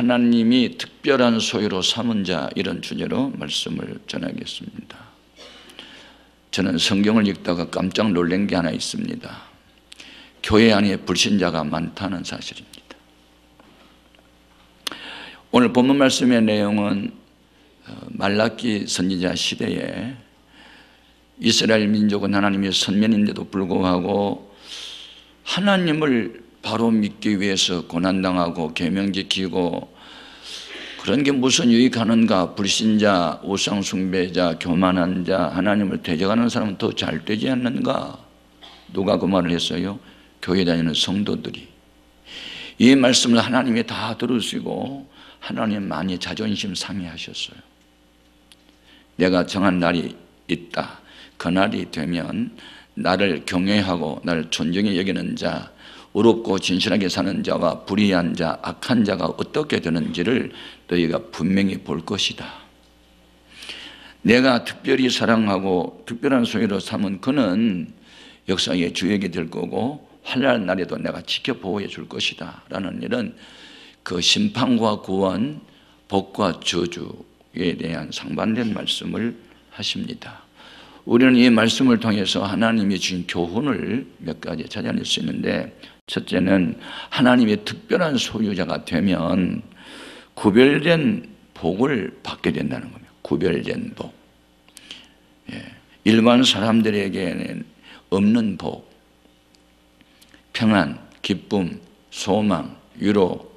하나님이 특별한 소유로 삼은 자, 이런 주제로 말씀을 전하겠습니다. 저는 성경을 읽다가 깜짝 놀란 게 하나 있습니다. 교회 안에 불신자가 많다는 사실입니다. 오늘 본문 말씀의 내용은 말라기 선지자 시대에 이스라엘 민족은 하나님의 선민인데도 불구하고 하나님을 바로 믿기 위해서 고난당하고 계명 지키고 그런 게 무슨 유익하는가. 불신자, 우상숭배자, 교만한 자, 하나님을 대적하는 사람은 더 잘 되지 않는가. 누가 그 말을 했어요? 교회 다니는 성도들이. 이 말씀을 하나님이 다 들으시고 하나님 많이 자존심 상해하셨어요. 내가 정한 날이 있다. 그 날이 되면 나를 경외하고 나를 존중히 여기는 자, 의롭고 진실하게 사는 자와 불의한 자, 악한 자가 어떻게 되는지를 너희가 분명히 볼 것이다. 내가 특별히 사랑하고 특별한 소유로 삼은 그는 역사의 주역이 될 거고 환난의 날에도 내가 지켜보호해 줄 것이다 라는 이런 그 심판과 구원, 복과 저주에 대한 상반된 말씀을 하십니다. 우리는 이 말씀을 통해서 하나님이 주신 교훈을 몇 가지 찾아낼 수 있는데, 첫째는 하나님의 특별한 소유자가 되면 구별된 복을 받게 된다는 겁니다. 구별된 복. 일반 사람들에게는 없는 복, 평안, 기쁨, 소망, 위로,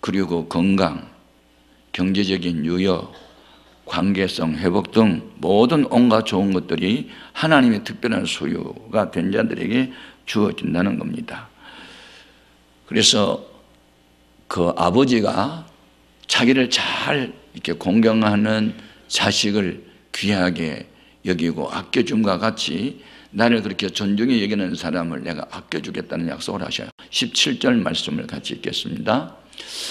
그리고 건강, 경제적인 유여, 관계성 회복 등 모든 온갖 좋은 것들이 하나님의 특별한 소유가 된 자들에게 주어진다는 겁니다. 그래서 그 아버지가 자기를 잘 이렇게 공경하는 자식을 귀하게 여기고 아껴줌과 같이 나를 그렇게 존중히 여기는 사람을 내가 아껴주겠다는 약속을 하셔요. 17절 말씀을 같이 읽겠습니다.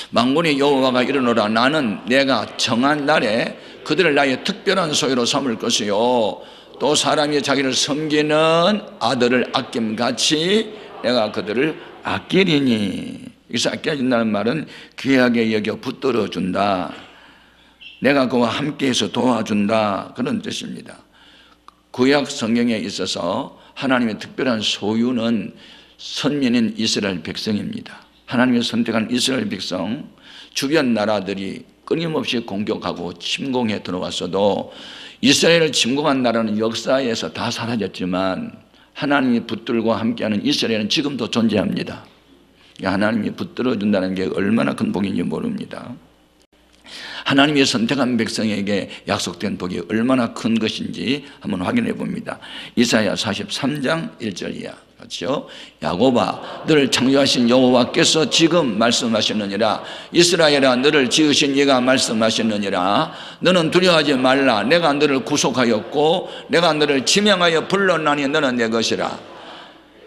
만군의 여호와가 이르노라. 나는 내가 정한 날에 그들을 나의 특별한 소유로 삼을 것이요 또 사람이 자기를 섬기는 아들을 아낌같이 내가 그들을 아끼리니. 여기서 아껴준다는 말은 귀하게 여겨 붙들어준다, 내가 그와 함께해서 도와준다, 그런 뜻입니다. 구약 성경에 있어서 하나님의 특별한 소유는 선민인 이스라엘 백성입니다. 하나님이 선택한 이스라엘 백성, 주변 나라들이 끊임없이 공격하고 침공해 들어왔어도 이스라엘을 침공한 나라는 역사에서 다 사라졌지만 하나님이 붙들고 함께하는 이스라엘은 지금도 존재합니다. 하나님이 붙들어준다는 게 얼마나 큰 복인지 모릅니다. 하나님이 선택한 백성에게 약속된 복이 얼마나 큰 것인지 한번 확인해 봅니다. 이사야 43장 1절 이하 같이요. 야곱아, 너를 창조하신 여호와께서 지금 말씀하시느니라. 이스라엘아, 너를 지으신 이가 말씀하시느니라. 너는 두려워하지 말라. 내가 너를 구속하였고 내가 너를 지명하여 불렀나니 너는 내 것이라.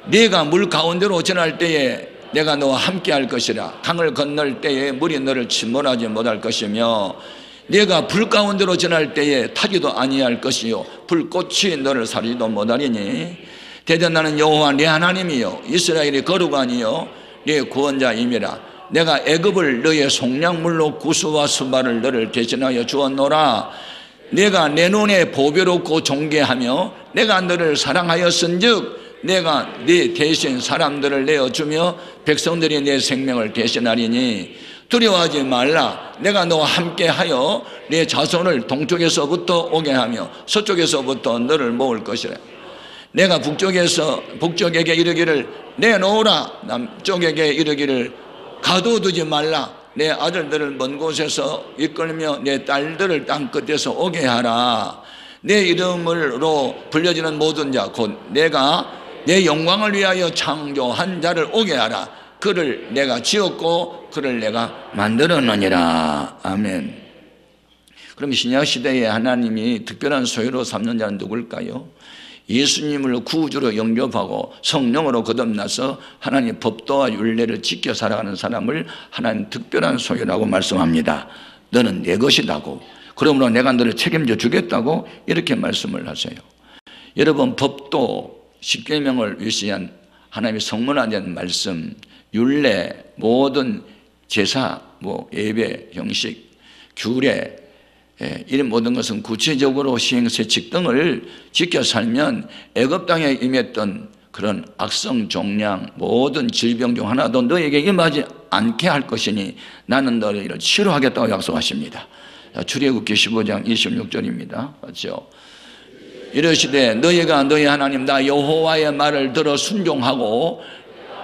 네가 물 가운데로 지날 때에 내가 너와 함께 할 것이라. 강을 건널 때에 물이 너를 침몰하지 못할 것이며 네가 불 가운데로 지날 때에 타지도 아니할 것이요 불꽃이 너를 사르지도 못하리니 대전 나는 여호와 네 하나님이요 이스라엘의 거룩하니요 네 구원자임이라. 내가 애굽을 너의 속량물로 구수와 수발을 너를 대신하여 주었노라. 내가 내 눈에 보배롭고 존귀하며 내가 너를 사랑하였은즉 내가 네 대신 사람들을 내어주며 백성들이 내 생명을 대신하리니 두려워하지 말라. 내가 너와 함께하여 네 자손을 동쪽에서부터 오게 하며 서쪽에서부터 너를 모을 것이라. 내가 북쪽에게 이르기를 내놓으라. 남쪽에게 이르기를 가둬두지 말라. 내 아들들을 먼 곳에서 이끌며 내 딸들을 땅 끝에서 오게 하라. 내 이름으로 불려지는 모든 자 곧 내가 내 영광을 위하여 창조한 자를 오게 하라. 그를 내가 지었고 그를 내가 만들었느니라. 아멘. 그럼 신약시대에 하나님이 특별한 소유로 삼는 자는 누굴까요? 예수님을 구주로 영접하고 성령으로 거듭나서 하나님의 법도와 율례를 지켜 살아가는 사람을 하나님 특별한 소유라고 말씀합니다. 너는 내 것이라고, 그러므로 내가 너를 책임져 주겠다고 이렇게 말씀을 하세요. 여러분, 법도 십계명을 위시한 하나님의 성문화된 말씀, 율례, 모든 제사, 예배, 형식, 규례, 이런 모든 것은 구체적으로 시행세칙 등을 지켜 살면 애굽 땅에 임했던 그런 악성 종양, 모든 질병 중 하나도 너에게 임하지 않게 할 것이니 나는 너희를 치료하겠다고 약속하십니다. 출애굽기 15장 26절입니다. 맞죠? 이러시되 너희가 너희 하나님 나 여호와의 말을 들어 순종하고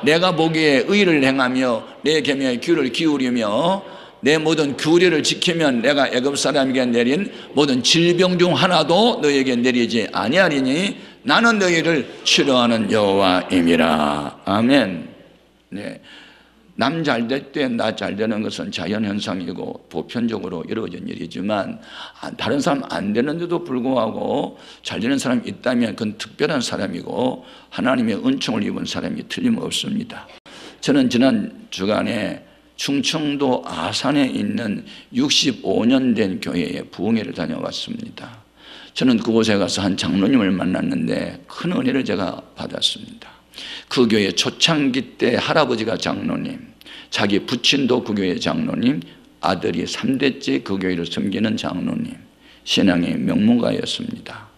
내가 보기에 의를 행하며 내 계명에 귀를 기울이며 내 모든 규례를 지키면 내가 애굽 사람에게 내린 모든 질병 중 하나도 너희에게 내리지 아니하리니 나는 너희를 치료하는 여호와임이라. 아멘. 네. 남 잘 될 때 나 잘 되는 것은 자연현상이고 보편적으로 이루어진 일이지만 다른 사람 안 되는데도 불구하고 잘 되는 사람이 있다면 그건 특별한 사람이고 하나님의 은총을 입은 사람이 틀림없습니다. 저는 지난 주간에 충청도 아산에 있는 65년 된 교회에 부흥회를 다녀왔습니다. 저는 그곳에 가서 한 장로님을 만났는데 큰 은혜를 제가 받았습니다. 그 교회 초창기 때 할아버지가 장로님, 자기 부친도 그 교회 장로님, 아들이 3대째 그 교회를 섬기는 장로님, 신앙의 명문가였습니다.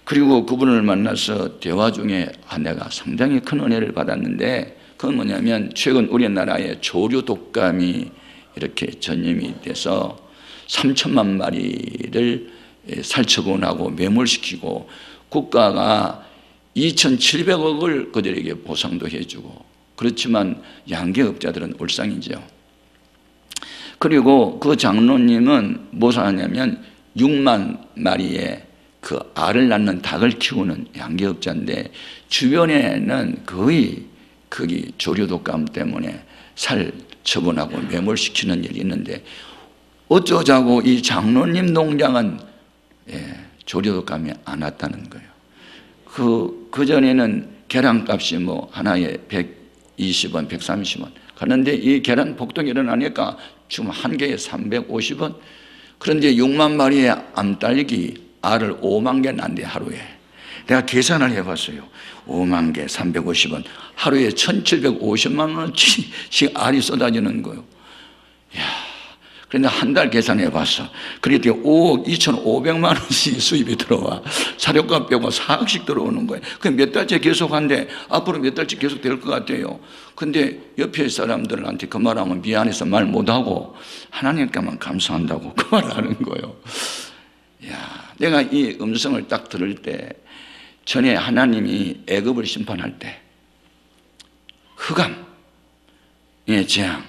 그리고 그분을 만나서 대화 중에 내가 상당히 큰 은혜를 받았는데 그건 뭐냐면 최근 우리나라에 조류 독감이 이렇게 전염이 돼서 3천만 마리를 살처분하고 매몰시키고 국가가 2,700억을 그들에게 보상도 해주고 그렇지만 양계업자들은 울상이죠. 그리고 그 장로님은 무엇을 하냐면 6만 마리의 그 알을 낳는 닭을 키우는 양계업자인데 주변에는 거의 거기 조류독감 때문에 살 처분하고 매몰시키는 일이 있는데 어쩌자고 이 장로님 농장은 조류독감이 안 왔다는 거예요. 그전에는 계란값이 하나에 120원, 130원 가는데 이 계란 폭등이 일어나니까 지금 한 개에 350원. 그런데 6만 마리의 암딸기 알을 5만 개 낳는데 하루에 내가 계산을 해봤어요. 5만 개 350원 하루에 1,750만 원어치씩 알이 쏟아지는 거예요. 이야, 그런데 한 달 계산해봤어. 그랬더니 5억 2,500만 원씩 수입이 들어와. 사료값 빼고 4억씩 들어오는 거예요. 그 몇 달째 계속한데 앞으로 몇 달째 계속 될 것 같아요. 근데 옆에 사람들한테 그 말하면 미안해서 말 못하고 하나님께만 감사한다고 그 말을 하는 거예요. 이야, 내가 이 음성을 딱 들을 때 전에 하나님이 애굽을 심판할 때 흑암의 재앙,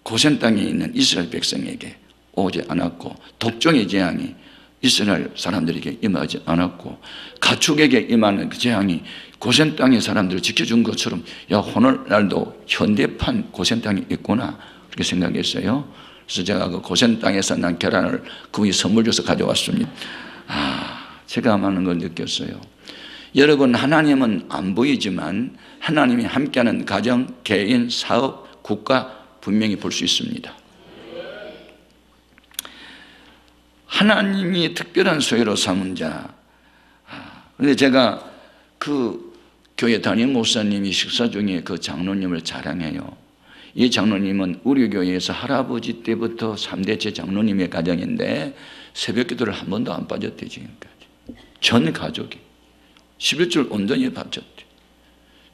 고센 땅에 있는 이스라엘 백성에게 오지 않았고 독종의 재앙이 이스라엘 사람들에게 임하지 않았고 가축에게 임하는 그 재앙이 고센 땅의 사람들을 지켜준 것처럼 야 오늘날도 현대판 고센 땅이 있구나 그렇게 생각했어요. 그래서 제가 그 고센 땅에서 난 계란을 그분이 선물 줘서 가져왔습니다. 제가 많은 걸 느꼈어요. 여러분 하나님은 안 보이지만 하나님이 함께하는 가정, 개인, 사업, 국가 분명히 볼 수 있습니다. 하나님이 특별한 소유로 삼은 자. 그런데 제가 그 교회 담임 목사님이 식사 중에 그 장로님을 자랑해요. 이 장로님은 우리 교회에서 할아버지 때부터 3대째 장로님의 가정인데 새벽 기도를 한 번도 안 빠졌대 지금까지. 전 가족이 11줄 온전히 바쳤대.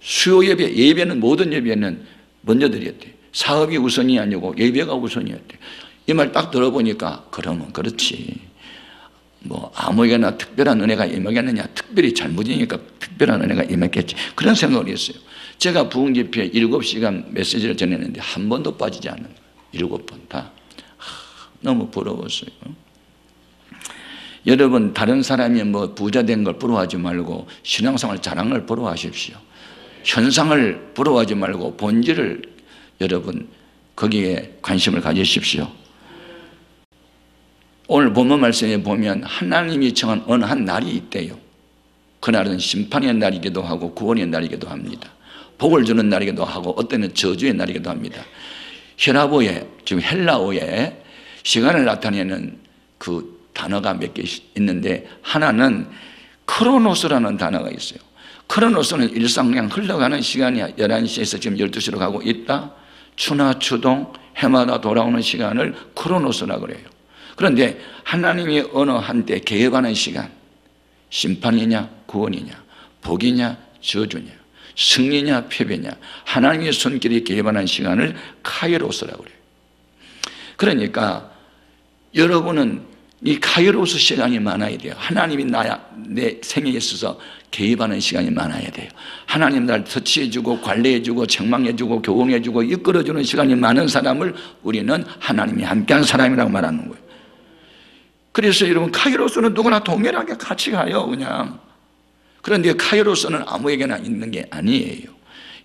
수요 예배, 예배는 모든 예배는 먼저 드렸대. 사업이 우선이 아니고 예배가 우선이었대. 이 말 딱 들어보니까 그러면 그렇지. 아무에게나 특별한 은혜가 임하겠느냐. 특별히 잘못이니까 특별한 은혜가 임했겠지. 그런 생각을 했어요. 제가 부흥집회에 7시간 메시지를 전했는데 한 번도 빠지지 않는 거예요. 7번 다. 너무 부러웠어요. 여러분 다른 사람이 부자 된 걸 부러워하지 말고 신앙생활 잘한 걸 부러워하십시오. 현상을 부러워하지 말고 본질을 여러분 거기에 관심을 가지십시오. 오늘 본문 말씀에 보면 하나님이 정한 어느 한 날이 있대요. 그날은 심판의 날이기도 하고 구원의 날이기도 합니다. 복을 주는 날이기도 하고 어떤 때는 저주의 날이기도 합니다. 헬라어에 지금 헬라어에 시간을 나타내는 그 단어가 몇 개 있는데 하나는 크로노스라는 단어가 있어요. 크로노스는 일상 그냥 흘러가는 시간이야. 11시에서 지금 12시로 가고 있다. 추나 추동 해마다 돌아오는 시간을 크로노스라 그래요. 그런데 하나님이 어느 한때 개혁하는 시간, 심판이냐 구원이냐, 복이냐 저주냐, 승리냐 패배냐, 하나님의 손길이 개입하는 시간을 카이로스라고 그래요. 그러니까 여러분은 이 카이로스 시간이 많아야 돼요. 하나님이 내 생에 있어서 개입하는 시간이 많아야 돼요. 하나님 날 터치해주고 관리해주고 책망해주고 교훈해주고 이끌어주는 시간이 많은 사람을 우리는 하나님이 함께한 사람이라고 말하는 거예요. 그래서 여러분, 카이로스는 누구나 동일하게 같이 가요, 그냥. 그런데 카이로스는 아무에게나 있는 게 아니에요.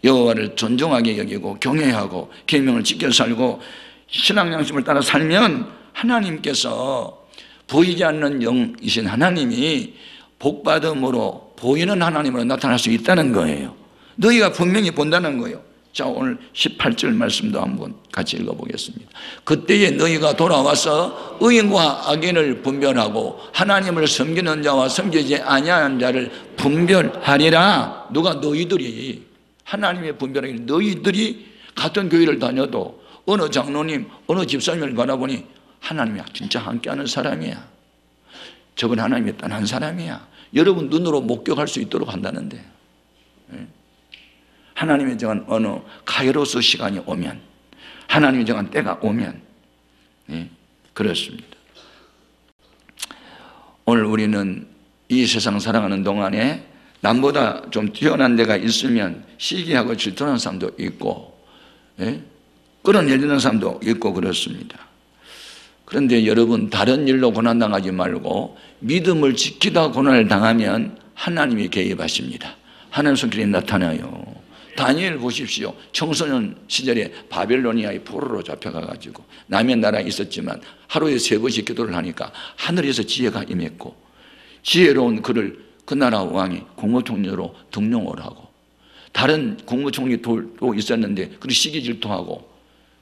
여호와를 존중하게 여기고 경외하고 계명을 지켜 살고 신앙 양심을 따라 살면 하나님께서 보이지 않는 영이신 하나님이 복받음으로 보이는 하나님으로 나타날 수 있다는 거예요. 너희가 분명히 본다는 거예요. 자, 오늘 18절 말씀도 한번 같이 읽어보겠습니다. 그때에 너희가 돌아와서 의인과 악인을 분별하고 하나님을 섬기는 자와 섬기지 아니하는 자를 분별하리라. 누가? 너희들이. 하나님의 분별하기, 너희들이 같은 교회를 다녀도 어느 장로님, 어느 집사님을 바라보니 하나님이 진짜 함께하는 사람이야, 저건 하나님이 떠난 사람이야, 여러분 눈으로 목격할 수 있도록 한다는데, 하나님의 정한 어느 카이로스 시간이 오면, 하나님의 정한 때가 오면, 그렇습니다. 오늘 우리는 이 세상 살아가는 동안에 남보다 좀 뛰어난 데가 있으면 시기하고 질투하는 사람도 있고, 끌어내리는 사람도 있고 그렇습니다. 그런데 여러분, 다른 일로 고난당하지 말고 믿음을 지키다 고난을 당하면 하나님이 개입하십니다. 하나님 손길이 나타나요. 다니엘 보십시오. 청소년 시절에 바벨로니아의 포로로 잡혀가가지고 남의 나라에 있었지만 하루에 3번씩 기도를 하니까 하늘에서 지혜가 임했고, 지혜로운 그를 그 나라 왕이 국무총리로 등용을 하고, 다른 국무총리도 있었는데 그 시기 질투하고,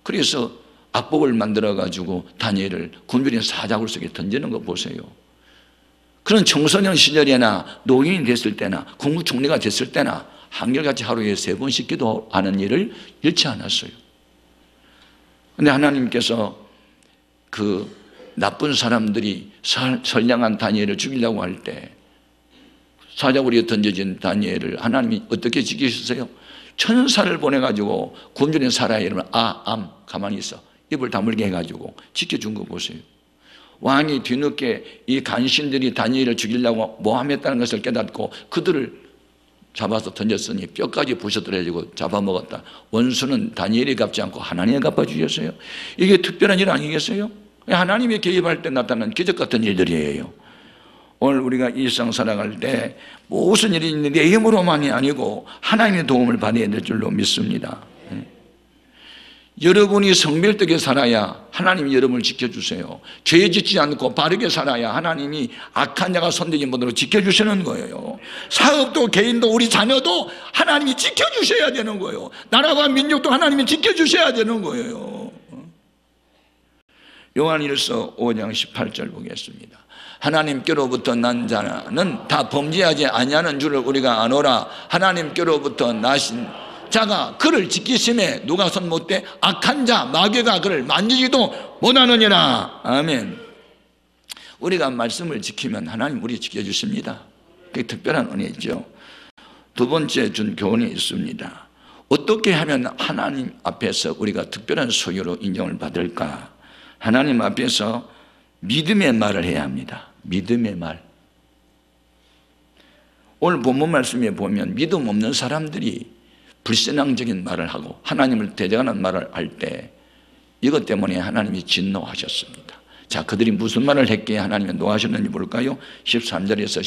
그래서 악법을 만들어가지고 다니엘을 군주린 사자굴 속에 던지는 거 보세요. 그런 청소년 시절이나 노인이 됐을 때나 국무총리가 됐을 때나 한결같이 하루에 3번씩 기도하는 일을 잃지 않았어요. 그런데 하나님께서 그 나쁜 사람들이 선량한 다니엘을 죽이려고 할 때 사자굴에 던져진 다니엘을 하나님이 어떻게 지키셨어요? 천사를 보내가지고 굶주린 사라의 이름을 가만히 있어, 입을 다물게 해가지고 지켜준 거 보세요. 왕이 뒤늦게 이 간신들이 다니엘을 죽이려고 모함했다는 것을 깨닫고 그들을 잡아서 던졌으니 뼈까지 부셔뜨려지고 잡아먹었다. 원수는 다니엘이 갚지 않고 하나님이 갚아주셨어요. 이게 특별한 일 아니겠어요? 하나님이 개입할 때 나타나는 기적 같은 일들이에요. 오늘 우리가 이 세상 살아갈 때 무슨 일이 있는데 내 힘으로만이 아니고 하나님의 도움을 받아야 될 줄로 믿습니다. 여러분이 성별되게 살아야 하나님이 여러분을 지켜주세요. 죄 짓지 않고 바르게 살아야 하나님이 악한 자가 손대지 못하도록 지켜주시는 거예요. 사업도 개인도 우리 자녀도 하나님이 지켜주셔야 되는 거예요. 나라와 민족도 하나님이 지켜주셔야 되는 거예요. 요한일서 5장 18절 보겠습니다. 하나님께로부터 난 자는 다 범죄하지 아니하는 줄을 우리가 아노라. 하나님께로부터 나신 자가 그를 지키심에 누가 손 못대? 악한 자 마귀가 그를 만지지도 못하느니라. 아멘. 우리가 말씀을 지키면 하나님 우리 지켜주십니다. 그게 특별한 은혜죠. 두 번째 준 교훈이 있습니다. 어떻게 하면 하나님 앞에서 우리가 특별한 소유로 인정을 받을까? 하나님 앞에서 믿음의 말을 해야 합니다. 믿음의 말. 오늘 본문 말씀에 보면 믿음 없는 사람들이 불신앙적인 말을 하고 하나님을 대적하는 말을 할 때 이것 때문에 하나님이 진노하셨습니다. 자, 그들이 무슨 말을 했기에 하나님이 노하셨는지 볼까요? 13절에서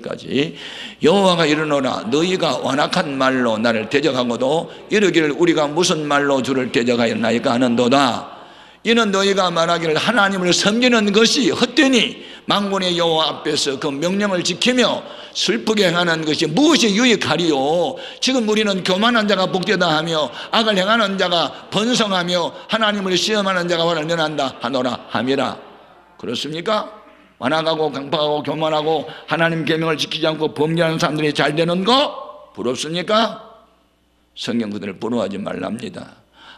15절까지 여호와가 이르노라. 너희가 완악한 말로 나를 대적하고도 이르기를 우리가 무슨 말로 주를 대적하였나이까 하는도다. 이는 너희가 말하기를 하나님을 섬기는 것이 헛되니 만군의 여호와 앞에서 그 명령을 지키며 슬프게 행하는 것이 무엇이 유익하리요? 지금 우리는 교만한 자가 복되다 하며 악을 행하는 자가 번성하며 하나님을 시험하는 자가 화를 면한다 하노라 함이라. 그렇습니까? 완악하고 강팍하고 교만하고 하나님 계명을 지키지 않고 범죄하는 사람들이 잘 되는 거 부럽습니까? 성경 그들을 부러워하지 말랍니다.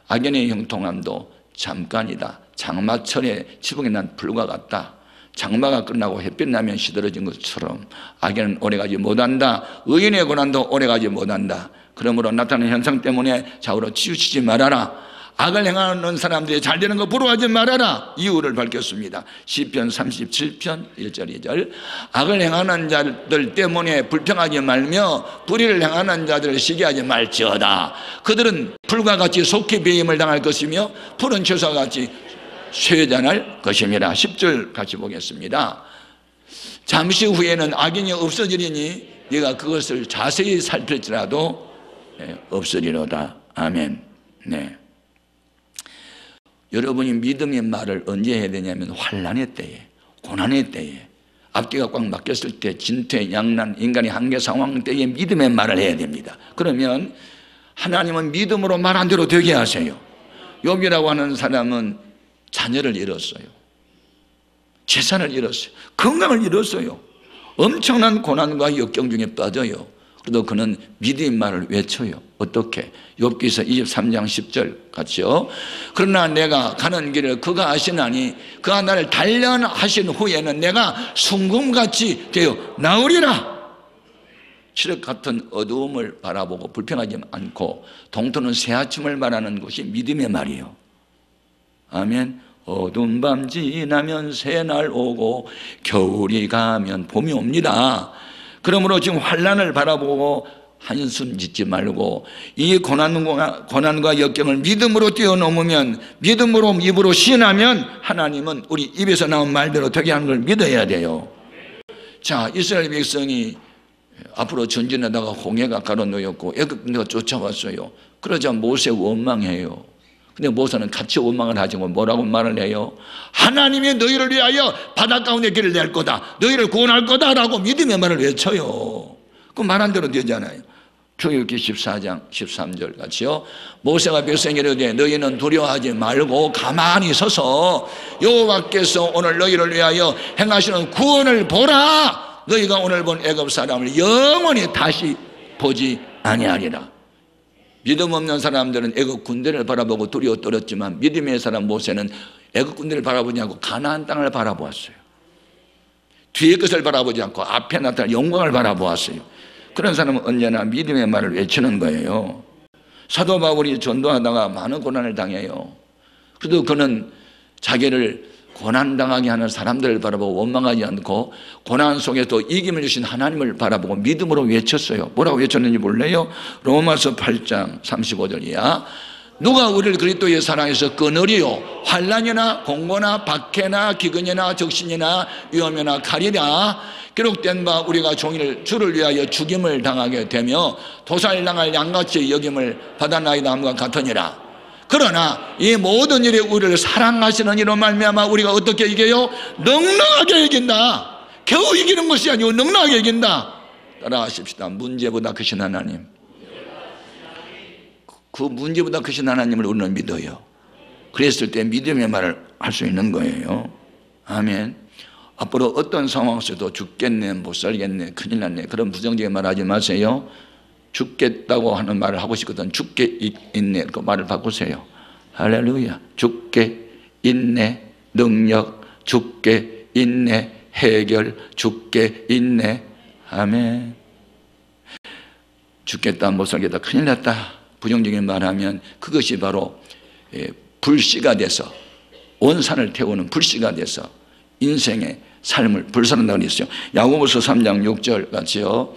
악인의 형통함도 잠깐이다. 장마철에 지붕에 난 불과 같다. 장마가 끝나고 햇빛 나면 시들어진 것처럼 악인은 오래가지 못한다. 의인의 고난도 오래가지 못한다. 그러므로 나타나는 현상 때문에 좌우로 치우치지 말아라. 악을 행하는 사람들이 잘 되는 거 부러워하지 말아라. 이유를 밝혔습니다. 시편 37편 1절 2절. 악을 행하는 자들 때문에 불평하지 말며 불의를 행하는 자들을 시기하지 말지어다. 그들은 불과 같이 속히 배임을 당할 것이며 푸른 채소와 같이 쇠잔할 것입니다. 10절 같이 보겠습니다. 잠시 후에는 악인이 없어지리니 네가 그것을 자세히 살필지라도 없으리로다. 아멘. 네. 여러분이 믿음의 말을 언제 해야 되냐면 환난의 때에, 고난의 때에, 앞뒤가 꽉 막혔을 때, 진퇴, 양난, 인간의 한계 상황 때에 믿음의 말을 해야 됩니다. 그러면 하나님은 믿음으로 말한 대로 되게 하세요. 욥이라고 하는 사람은 자녀를 잃었어요. 재산을 잃었어요. 건강을 잃었어요. 엄청난 고난과 역경 중에 빠져요. 그래도 그는 믿음의 말을 외쳐요. 어떻게? 욥기서 23장 10절 같이요. 그러나 내가 가는 길을 그가 아시나니 그가 나를 단련하신 후에는 내가 순금같이 되어 나으리라. 칠흑 같은 어두움을 바라보고 불평하지 않고 동토는 새 아침을 말하는 것이 믿음의 말이에요. 아멘. 어두운 밤 지나면 새날 오고 겨울이 가면 봄이 옵니다. 그러므로 지금 환난을 바라보고 한숨 짓지 말고 이 고난과 역경을 믿음으로 뛰어넘으면, 믿음으로 입으로 시인하면 하나님은 우리 입에서 나온 말대로 되게 하는 걸 믿어야 돼요. 자, 이스라엘 백성이 앞으로 전진하다가 홍해가 가로놓였고 애굽인들가 쫓아왔어요. 그러자 모세 원망해요. 근데 모세는 같이 원망을 하지 뭐라고 말을 해요? 하나님이 너희를 위하여 바다 가운데 길을 낼 거다, 너희를 구원할 거다라고 믿음의 말을 외쳐요. 그 말한 대로 되잖아요. 출애굽기 14장 13절 같이요. 모세가 백성에게 이르되 너희는 두려워하지 말고 가만히 서서 여호와께서 오늘 너희를 위하여 행하시는 구원을 보라. 너희가 오늘 본 애굽 사람을 영원히 다시 보지 아니하리라. 믿음 없는 사람들은 애굽 군대를 바라보고 두려워 떨었지만 믿음의 사람 모세는 애굽 군대를 바라보지 않고 가나안 땅을 바라보았어요. 뒤의 것을 바라보지 않고 앞에 나타날 영광을 바라보았어요. 그런 사람은 언제나 믿음의 말을 외치는 거예요. 사도 바울이 전도하다가 많은 고난을 당해요. 그래도 그는 자기를 고난당하게 하는 사람들을 바라보고 원망하지 않고 고난 속에서 이김을 주신 하나님을 바라보고 믿음으로 외쳤어요. 뭐라고 외쳤는지 몰라요? 로마서 8장 35절 이하. 누가 우리를 그리스도의 사랑에서 끊으리요? 환난이나 공고나 박해나 기근이나 적신이나 위험이나 칼이라. 기록된 바 우리가 종일 주를 위하여 죽임을 당하게 되며 도살당할 양같이 여김을 받아나이다 함과 같으니라. 그러나 이 모든 일에 우리를 사랑하시는 이로 말미암아 우리가 어떻게 이겨요? 넉넉하게 이긴다. 겨우 이기는 것이 아니고 넉넉하게 이긴다. 따라하십시다. 문제보다 크신 하나님. 그 문제보다 크신 하나님을 우리는 믿어요. 그랬을 때 믿음의 말을 할 수 있는 거예요. 아멘. 앞으로 어떤 상황 속에도 죽겠네, 못 살겠네, 큰일 났네, 그런 부정적인 말 하지 마세요. 죽겠다고 하는 말을 하고 싶거든. 죽게 있네, 그 말을 바꾸세요. 할렐루야. 죽게 있네, 능력, 죽게 있네, 해결, 죽게 있네. 아멘. 죽겠다, 못 살겠다, 큰일 났다, 부정적인 말하면 그것이 바로 불씨가 돼서 온 산을 태우는 불씨가 돼서 인생의 삶을 불살른다고 했어요. 야고보서 3장 6절 같이요.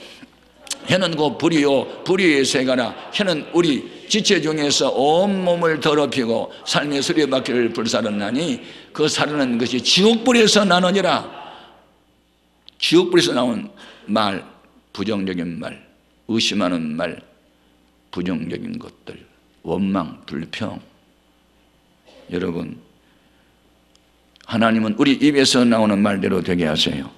해는 곧 불이요 불의의 새가라. 해는 우리 지체 중에서 온몸을 더럽히고 삶의 수레바퀴를 불사르나니 그 사르는 것이 지옥불에서 나느니라. 지옥불에서 나온 말, 부정적인 말, 의심하는 말, 부정적인 것들, 원망, 불평. 여러분, 하나님은 우리 입에서 나오는 말대로 되게 하세요.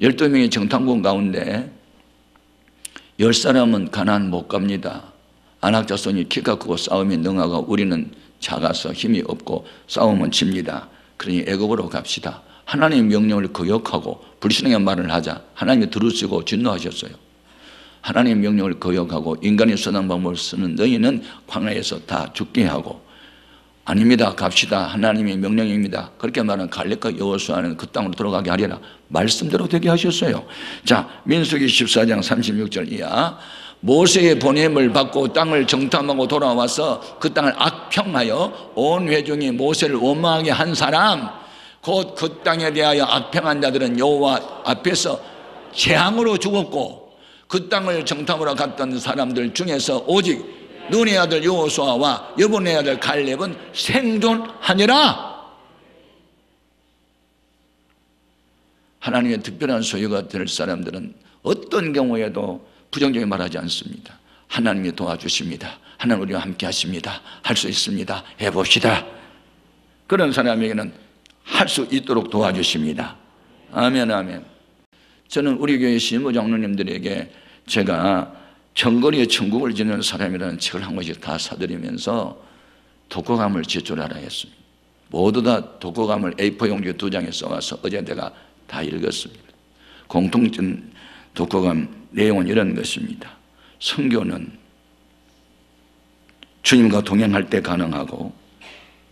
12명의 정탐꾼 가운데 10사람은 가나안 못 갑니다. 안악자손이 키가 크고 싸움이 능하고 우리는 작아서 힘이 없고 싸움은 집니다. 그러니 애굽으로 갑시다. 하나님의 명령을 거역하고 불신앙의 말을 하자 하나님이 들으시고 진노하셨어요. 하나님의 명령을 거역하고 인간의 선한 방법을 쓰는 너희는 광야에서 다 죽게 하고, 아닙니다, 갑시다, 하나님의 명령입니다, 그렇게 말하는 갈렙과 여호수아는 그 땅으로 들어가게 하리라 말씀대로 되게 하셨어요. 자, 민수기 14장 36절 이하. 모세의 보냄을 받고 땅을 정탐하고 돌아와서 그 땅을 악평하여 온 회중이 모세를 원망하게 한 사람, 곧 그 땅에 대하여 악평한 자들은 여호와 앞에서 재앙으로 죽었고, 그 땅을 정탐하러 갔던 사람들 중에서 오직 눈의 아들 여호수아와 여분의 아들 갈렙은 생존하니라. 하나님의 특별한 소유가 될 사람들은 어떤 경우에도 부정적인 말하지 않습니다. 하나님이 도와주십니다. 하나님 우리와 함께 하십니다. 할 수 있습니다. 해봅시다. 그런 사람에게는 할 수 있도록 도와주십니다. 아멘, 아멘. 저는 우리 교회 신부 장로님들에게 제가 정거리에 천국을 짓는 사람이라는 책을 한 권씩 다 사드리면서 독후감을 제출하라 했습니다. 모두 다 독후감을 A4 용지 2장에 써와서 어제 내가 다 읽었습니다. 공통점 독후감 내용은 이런 것입니다. 선교는 주님과 동행할 때 가능하고,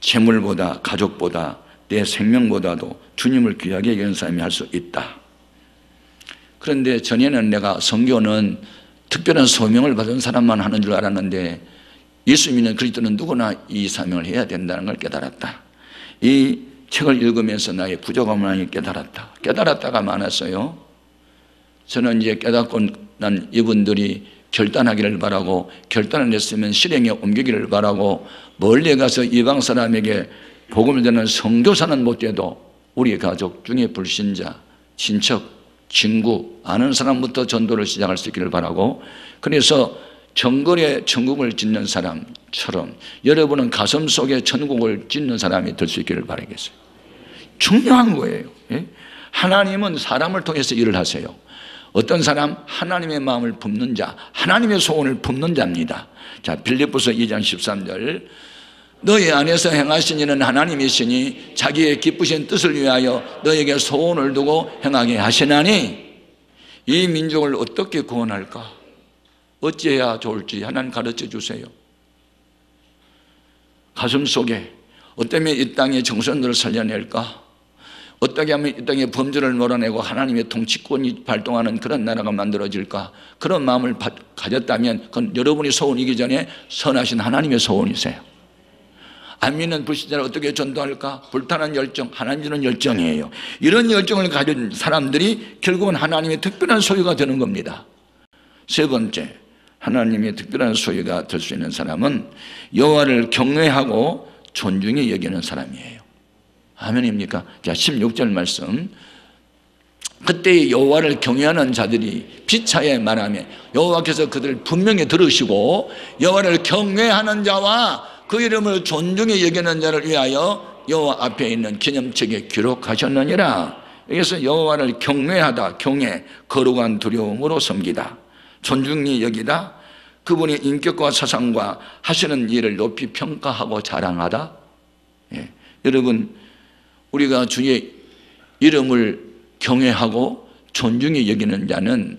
재물보다 가족보다 내 생명보다도 주님을 귀하게 여기는 사람이 할 수 있다. 그런데 전에는 내가 선교는 특별한 소명을 받은 사람만 하는 줄 알았는데, 예수 믿는 그리스도는 누구나 이 사명을 해야 된다는 걸 깨달았다. 이 책을 읽으면서 나의 부족함을 많이 깨달았다. 깨달았다가 많았어요. 저는 이제 깨닫고 난 이분들이 결단하기를 바라고, 결단을 했으면 실행에 옮기기를 바라고, 멀리 가서 이방 사람에게 복음을 전하는 선교사는 못돼도 우리 가족 중에 불신자, 친척, 친구, 아는 사람부터 전도를 시작할 수 있기를 바라고, 그래서 정거리에 천국을 짓는 사람처럼 여러분은 가슴 속에 천국을 짓는 사람이 될 수 있기를 바라겠어요. 중요한 거예요. 하나님은 사람을 통해서 일을 하세요. 어떤 사람? 하나님의 마음을 품는 자, 하나님의 소원을 품는 자입니다. 자, 빌립보서 2장 13절. 너희 안에서 행하신 이는 하나님이시니 자기의 기쁘신 뜻을 위하여 너에게 소원을 두고 행하게 하시나니, 이 민족을 어떻게 구원할까? 어찌해야 좋을지 하나님 가르쳐 주세요. 가슴 속에 어쩌면 이 땅의 정선들을 살려낼까? 어떻게 하면 이 땅의 범죄를 몰아내고 하나님의 통치권이 발동하는 그런 나라가 만들어질까? 그런 마음을 가졌다면 그건 여러분이 소원이기 전에 선하신 하나님의 소원이세요. 안 믿는 불신자를 어떻게 전도할까? 불타는 열정, 하나님 주는 열정이에요. 이런 열정을 가진 사람들이 결국은 하나님의 특별한 소유가 되는 겁니다. 세 번째, 하나님의 특별한 소유가 될 수 있는 사람은 여호와를 경외하고 존중히 여기는 사람이에요. 아멘입니까? 자, 16절 말씀. 그때 여호와를 경외하는 자들이 비차에 말하며 여호와께서 그들을 분명히 들으시고 여호와를 경외하는 자와 그 이름을 존중히 여기는 자를 위하여 여호와 앞에 있는 기념책에 기록하셨느니라. 여기서 여호와를 경외하다, 경외, 거룩한 두려움으로 섬기다, 존중히 여기다, 그분의 인격과 사상과 하시는 일을 높이 평가하고 자랑하다. 여러분, 우리가 주의 이름을 경외하고 존중히 여기는 자는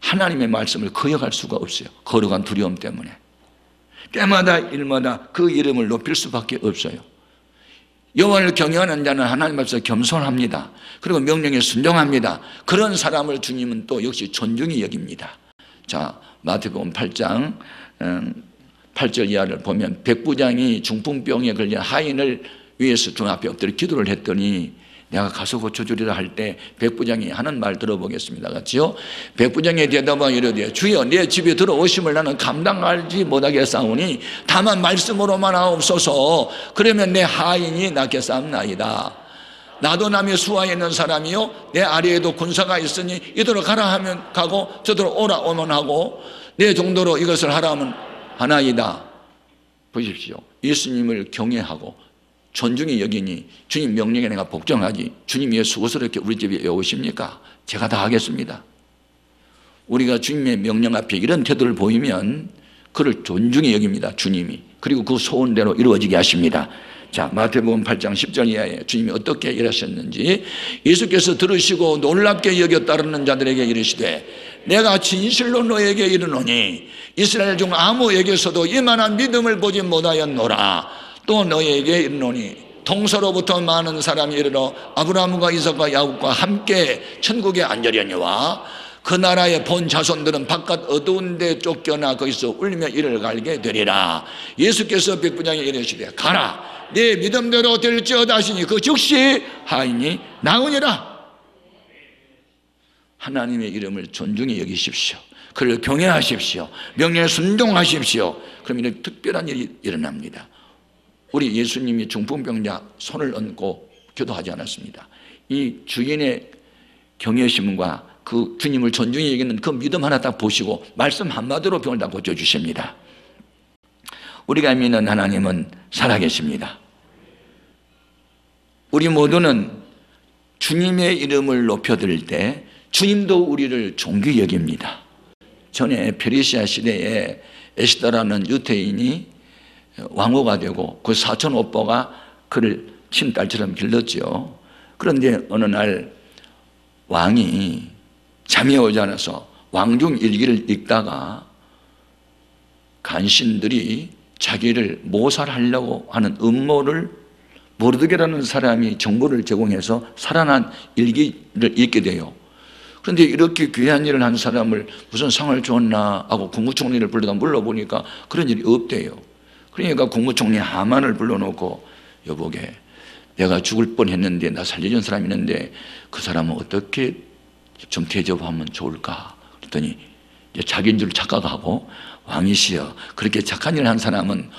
하나님의 말씀을 거역할 수가 없어요. 거룩한 두려움 때문에. 때마다 일마다 그 이름을 높일 수밖에 없어요. 여호와를 경외하는 자는 하나님 앞에서 겸손합니다. 그리고 명령에 순종합니다. 그런 사람을 주님은 또 역시 존중히 여깁니다. 자, 마태복음 8장 8절 이하를 보면 백부장이 중풍병에 걸린 하인을 위해서 등 앞에 엎드려 기도를 했더니 내가 가서 고쳐주리라 할 때 백부장이 하는 말 들어보겠습니다. 같이요. 백부장이 대답하여 이르되 주여, 내 집에 들어오심을 나는 감당하지 못하겠사오니 다만 말씀으로만 하옵소서. 그러면 내 하인이 낫겠사옵나이다. 나도 남의 수하에 있는 사람이요 내 아래에도 군사가 있으니 이도록 가라 하면 가고 저도록 오라 오면 하고 내 정도로 이것을 하라 하면 하나이다. 보십시오. 예수님을 경외하고 존중히 여기니 주님 명령에 내가 복종하지 주님이 왜 수고스럽게 우리 집에 오십니까? 제가 다 하겠습니다. 우리가 주님의 명령 앞에 이런 태도를 보이면 그를 존중히 여깁니다. 주님이. 그리고 그 소원대로 이루어지게 하십니다. 자, 마태복음 8장 10절 이하에 주님이 어떻게 일하셨는지. 예수께서 들으시고 놀랍게 여겨 따르는 자들에게 이르시되 내가 진실로 너에게 이르노니 이스라엘 중 아무에게서도 이만한 믿음을 보지 못하였노라. 또 너에게 이르노니 동서로부터 많은 사람이 이르러 아브라함과 이삭과 야곱과 함께 천국에 앉으려니와 그 나라의 본 자손들은 바깥 어두운 데 쫓겨나 거기서 울며 이를 갈게 되리라. 예수께서 백부장에 이르시되 가라, 네 믿음대로 될지어다 하시니 그 즉시 하이니 나으니라. 하나님의 이름을 존중히 여기십시오. 그를 경외하십시오. 명령에 순종하십시오. 그럼 이런 특별한 일이 일어납니다. 우리 예수님이 중풍병자 손을 얹고 기도하지 않았습니다. 이 주인의 경외심과 그 주님을 존중히 여기는 그 믿음 하나 딱 보시고 말씀 한마디로 병을 다 고쳐주십니다. 우리가 믿는 하나님은 살아계십니다. 우리 모두는 주님의 이름을 높여드릴 때 주님도 우리를 존귀히 여깁니다. 전에 페르시아 시대에 에스더라는 유대인이 왕후가 되고 그 사촌 오빠가 그를 친딸처럼 길렀죠. 그런데 어느 날 왕이 잠이 오지 않아서 왕중 일기를 읽다가 간신들이 자기를 모살하려고 하는 음모를 모르드게라는 사람이 정보를 제공해서 살아난 일기를 읽게 돼요. 그런데 이렇게 귀한 일을 한 사람을 무슨 상을 줬나 하고 국무총리를 불러다 물어보니까 그런 일이 없대요. 그러니까 국무총리 하만을 불러놓고 여보게 내가 죽을 뻔했는데 나 살려준 사람이 있는데 그 사람은 어떻게 좀 대접하면 좋을까? 그랬더니 이제 자기인 줄 착각하고 왕이시여 그렇게 착한 일을 한 사람은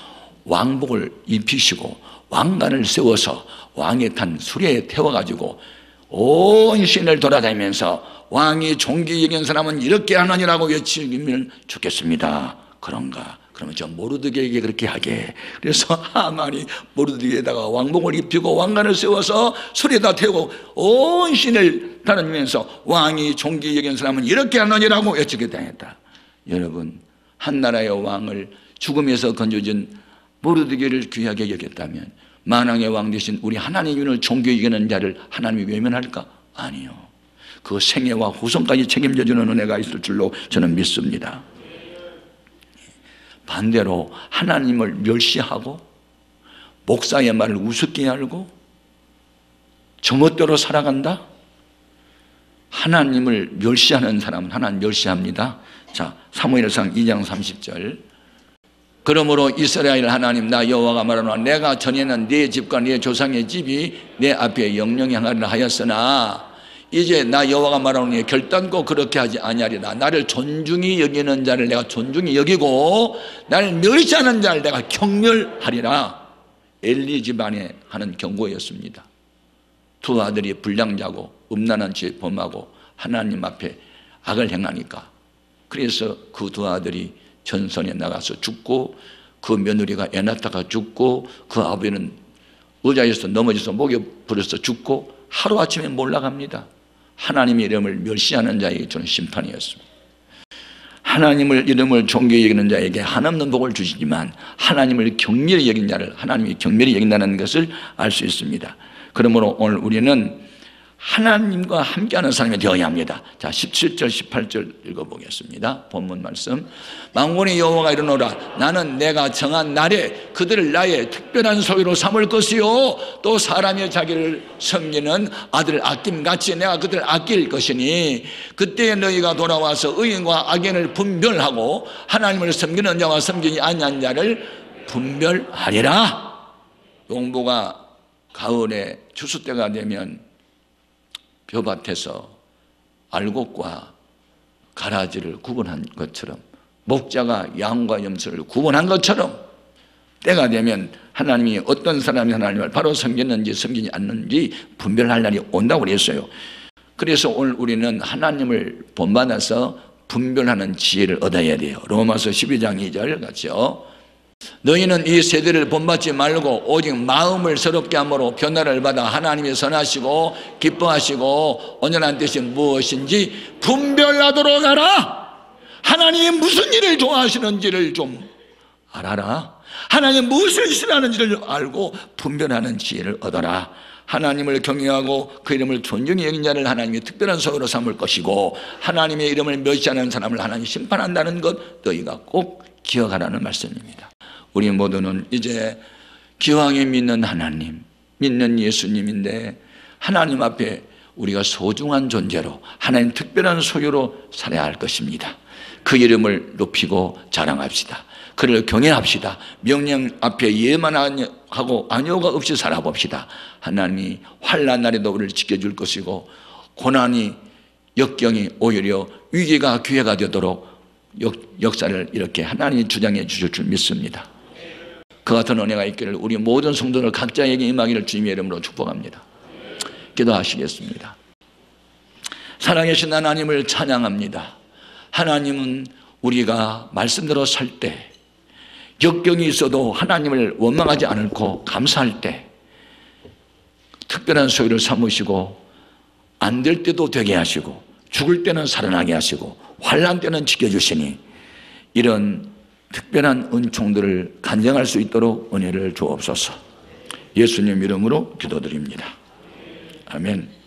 왕복을 입히시고 왕관을 세워서 왕의 탄 수레에 태워가지고 온 시내를 돌아다니면서 왕이 존귀히 여긴 사람은 이렇게 하느니라고 외치면 좋겠습니다. 그런가? 그러면 저 모르드게에게 그렇게 하게. 그래서 하만이 모르드게에다가 왕복을 입히고 왕관을 세워서 수레에다 태우고 온 시내를 다니면서 왕이 존귀히 여긴 사람은 이렇게 하느니라고 외치게 당했다. 여러분, 한 나라의 왕을 죽음에서 건져준 모르드게를 귀하게 여겼다면 만왕의 왕 되신 우리 하나님을 존귀히 여기는 자를 하나님이 외면할까? 아니요. 그 생애와 후손까지 책임져주는 은혜가 있을 줄로 저는 믿습니다. 반대로 하나님을 멸시하고 목사의 말을 우습게 알고 정멋대로 살아간다? 하나님을 멸시하는 사람은 하나님 멸시합니다. 자, 사무엘상 2장 30절. 그러므로 이스라엘 하나님 나 여호와가 말하노라 내가 전에는 네 집과 네 조상의 집이 내 앞에 영영히 행하리라 하였으나 이제 나 여호와가 말하노니 결단코 그렇게 하지 아니하리라. 나를 존중히 여기는 자를 내가 존중히 여기고 나를 멸시하는 자를 내가 경멸하리라. 엘리 집안에 하는 경고였습니다. 두 아들이 불량자고 음란한 죄 범하고 하나님 앞에 악을 행하니까 그래서 그 두 아들이 전선에 나가서 죽고 그 며느리가 애 낳다가 죽고 그 아버지는 의자에서 넘어져서 목에 부러서 죽고 하루아침에 몰락합니다. 하나님의 이름을 멸시하는 자에게 주는 심판이었습니다. 하나님을 이름을 존귀히 여기는 자에게 한없는 복을 주시지만 하나님을 경멸히 여긴 자를 하나님이 경멸히 여긴다는 것을 알 수 있습니다. 그러므로 오늘 우리는 하나님과 함께하는 사람이 되어야 합니다. 자, 17절 18절 읽어보겠습니다. 본문 말씀. 만군의 여호와가 이르노라 나는 내가 정한 날에 그들을 나의 특별한 소유로 삼을 것이요 또 사람이 자기를 섬기는 아들을 아낌같이 내가 그들을 아낄 것이니 그때에 너희가 돌아와서 의인과 악인을 분별하고 하나님을 섬기는 자와 섬기지 아니한 자를 분별하리라. 농부가 가을에 추수 때가 되면 벼밭에서 알곡과 가라지를 구분한 것처럼 목자가 양과 염소를 구분한 것처럼 때가 되면 하나님이 어떤 사람이 하나님을 바로 섬겼는지 섬기지 않는지 분별할 날이 온다고 그랬어요. 그래서 오늘 우리는 하나님을 본받아서 분별하는 지혜를 얻어야 돼요. 로마서 12장 2절 같이요. 너희는 이 세대를 본받지 말고 오직 마음을 새롭게 함으로 변화를 받아 하나님이 선하시고 기뻐하시고 온전한 뜻이 무엇인지 분별하도록 하라. 하나님이 무슨 일을 좋아하시는지를 좀 알아라. 하나님 무엇을 싫어하는지를 알고 분별하는 지혜를 얻어라. 하나님을 경외하고 그 이름을 존중히 여긴 자를 하나님이 특별한 소유로 삼을 것이고 하나님의 이름을 멸시하는 사람을 하나님이 심판한다는 것 너희가 꼭 기억하라는 말씀입니다. 우리 모두는 이제 기왕에 믿는 하나님, 믿는 예수님인데 하나님 앞에 우리가 소중한 존재로 하나님 특별한 소유로 살아야 할 것입니다. 그 이름을 높이고 자랑합시다. 그를 경외합시다. 명령 앞에 예만하고 안요가 없이 살아봅시다. 하나님이 환난 날에도 우리를 지켜줄 것이고 고난이 역경이 오히려 위기가 기회가 되도록 역사를 이렇게 하나님이 주장해 주실 줄 믿습니다. 그 같은 은혜가 있기를 우리 모든 성도들 각자에게 임하기를 주님의 이름으로 축복합니다. 기도하시겠습니다. 살아계신 하나님을 찬양합니다. 하나님은 우리가 말씀대로 살 때 역경이 있어도 하나님을 원망하지 않고 감사할 때 특별한 소유를 삼으시고 안 될 때도 되게 하시고 죽을 때는 살아나게 하시고 환난 때는 지켜주시니 이런 특별한 은총들을 간증할 수 있도록 은혜를 주옵소서. 예수님 이름으로 기도드립니다. 아멘.